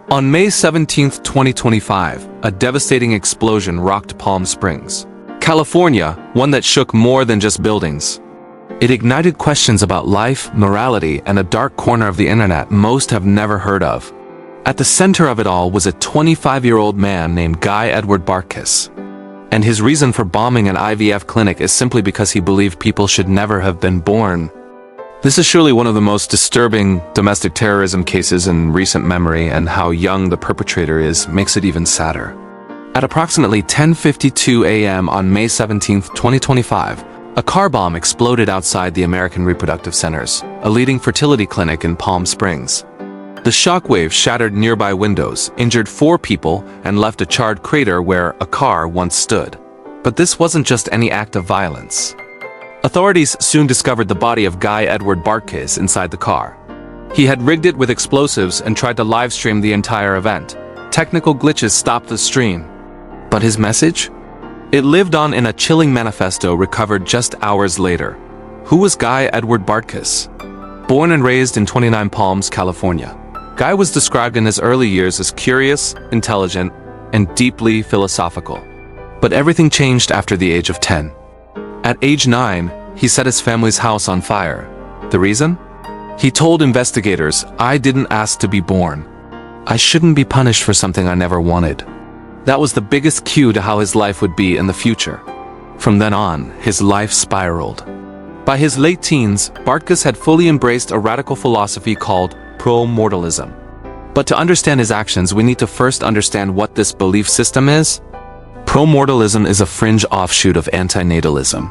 On May 17, 2025, a devastating explosion rocked Palm Springs, California, one that shook more than just buildings. It ignited questions about life, morality, and a dark corner of the internet most have never heard of. At the center of it all was a 25-year-old man named Guy Edward Bartkus. And his reason for bombing an IVF clinic is simply because he believed people should never have been born. This is surely one of the most disturbing domestic terrorism cases in recent memory, and how young the perpetrator is makes it even sadder. At approximately 10:52 a.m. on May 17, 2025, a car bomb exploded outside the American Reproductive Centers, a leading fertility clinic in Palm Springs. The shockwave shattered nearby windows, injured 4 people, and left a charred crater where a car once stood. But this wasn't just any act of violence. Authorities soon discovered the body of Guy Edward Bartkus inside the car. He had rigged it with explosives and tried to livestream the entire event. Technical glitches stopped the stream. But his message? It lived on in a chilling manifesto recovered just hours later. Who was Guy Edward Bartkus? Born and raised in 29 Palms, California, Guy was described in his early years as curious, intelligent, and deeply philosophical. But everything changed after the age of 10. At age 9, he set his family's house on fire. The reason? He told investigators, "I didn't ask to be born. I shouldn't be punished for something I never wanted." That was the biggest cue to how his life would be in the future. From then on, his life spiraled. By his late teens, Bartkus had fully embraced a radical philosophy called pro-mortalism. But to understand his actions, we need to first understand what this belief system is. Pro-mortalism is a fringe offshoot of anti-natalism,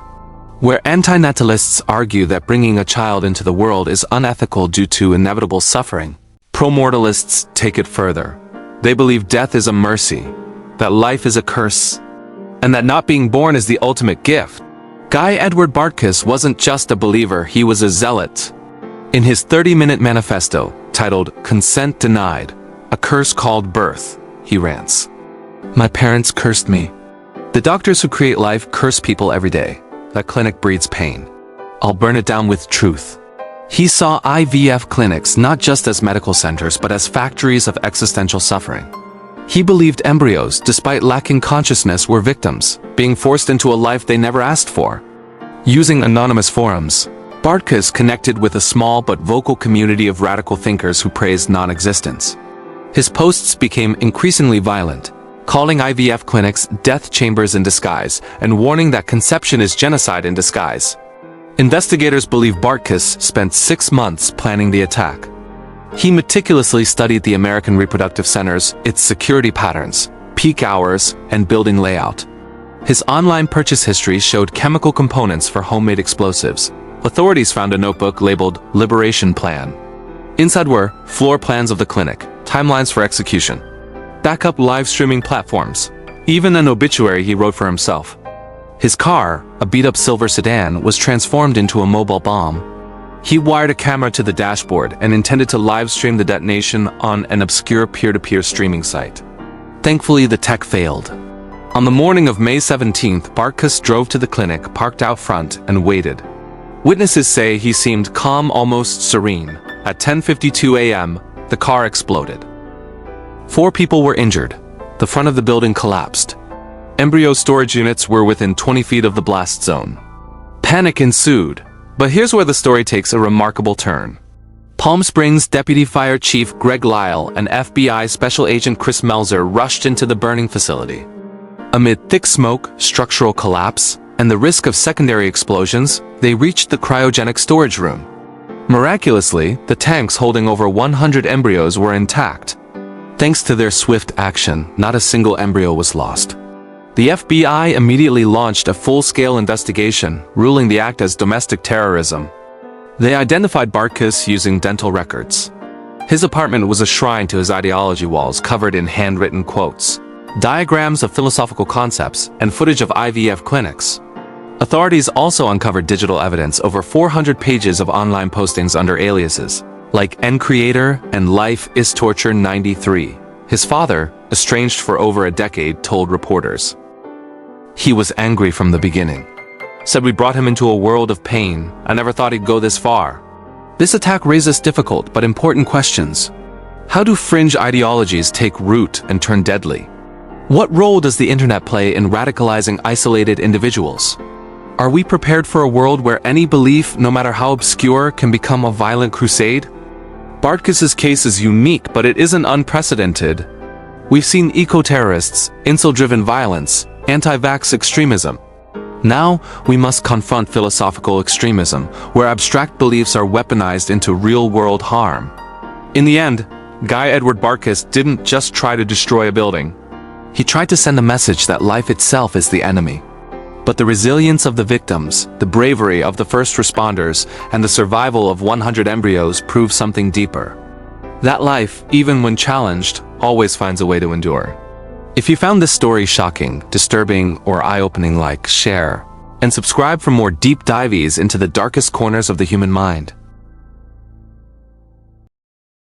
where anti-natalists argue that bringing a child into the world is unethical due to inevitable suffering. Pro-mortalists take it further. They believe death is a mercy, that life is a curse, and that not being born is the ultimate gift. Guy Edward Bartkus wasn't just a believer, he was a zealot. In his 30-minute manifesto, titled "Consent Denied, A Curse Called Birth," he rants, "My parents cursed me. The doctors who create life curse people every day. That clinic breeds pain. I'll burn it down with truth." He saw IVF clinics not just as medical centers but as factories of existential suffering. He believed embryos, despite lacking consciousness, were victims, being forced into a life they never asked for. Using anonymous forums, Bartkus connected with a small but vocal community of radical thinkers who praised non-existence. His posts became increasingly violent, calling IVF clinics death chambers in disguise and warning that conception is genocide in disguise. Investigators believe Bartkus spent 6 months planning the attack. He meticulously studied the American Reproductive Centers, its security patterns, peak hours, and building layout. His online purchase history showed chemical components for homemade explosives. Authorities found a notebook labeled "Liberation Plan." Inside were floor plans of the clinic, timelines for execution, backup live streaming platforms, even an obituary he wrote for himself. His car, a beat-up silver sedan, was transformed into a mobile bomb. He wired a camera to the dashboard and intended to live stream the detonation on an obscure peer-to-peer streaming site. Thankfully, the tech failed. On the morning of May 17th, Bartkus drove to the clinic, parked out front, and waited. Witnesses say he seemed calm, almost serene. At 10:52 a.m., the car exploded. 4 people were injured. The front of the building collapsed. Embryo storage units were within 20 feet of the blast zone. Panic ensued. But here's where the story takes a remarkable turn. Palm Springs Deputy Fire Chief Greg Lyle and FBI Special Agent Chris Melzer rushed into the burning facility. Amid thick smoke, structural collapse, and the risk of secondary explosions, they reached the cryogenic storage room. Miraculously, the tanks holding over 100 embryos were intact. Thanks to their swift action, not a single embryo was lost. The FBI immediately launched a full-scale investigation, ruling the act as domestic terrorism. They identified Bartkus using dental records. His apartment was a shrine to his ideology, walls covered in handwritten quotes, diagrams of philosophical concepts, and footage of IVF clinics. Authorities also uncovered digital evidence, over 400 pages of online postings under aliases, like N-Creator and Life is Torture 93. His father, estranged for over a decade, told reporters. He was angry from the beginning. Said, "We brought him into a world of pain. I never thought he'd go this far." This attack raises difficult but important questions. How do fringe ideologies take root and turn deadly? What role does the internet play in radicalizing isolated individuals? Are we prepared for a world where any belief, no matter how obscure, can become a violent crusade? Bartkus's case is unique, but it isn't unprecedented. We've seen eco-terrorists, incel-driven violence, anti-vax extremism. Now, we must confront philosophical extremism, where abstract beliefs are weaponized into real-world harm. In the end, Guy Edward Bartkus didn't just try to destroy a building. He tried to send a message that life itself is the enemy. But the resilience of the victims, the bravery of the first responders, and the survival of 100 embryos prove something deeper. That life, even when challenged, always finds a way to endure. If you found this story shocking, disturbing, or eye-opening, like, share, and subscribe for more deep dives into the darkest corners of the human mind.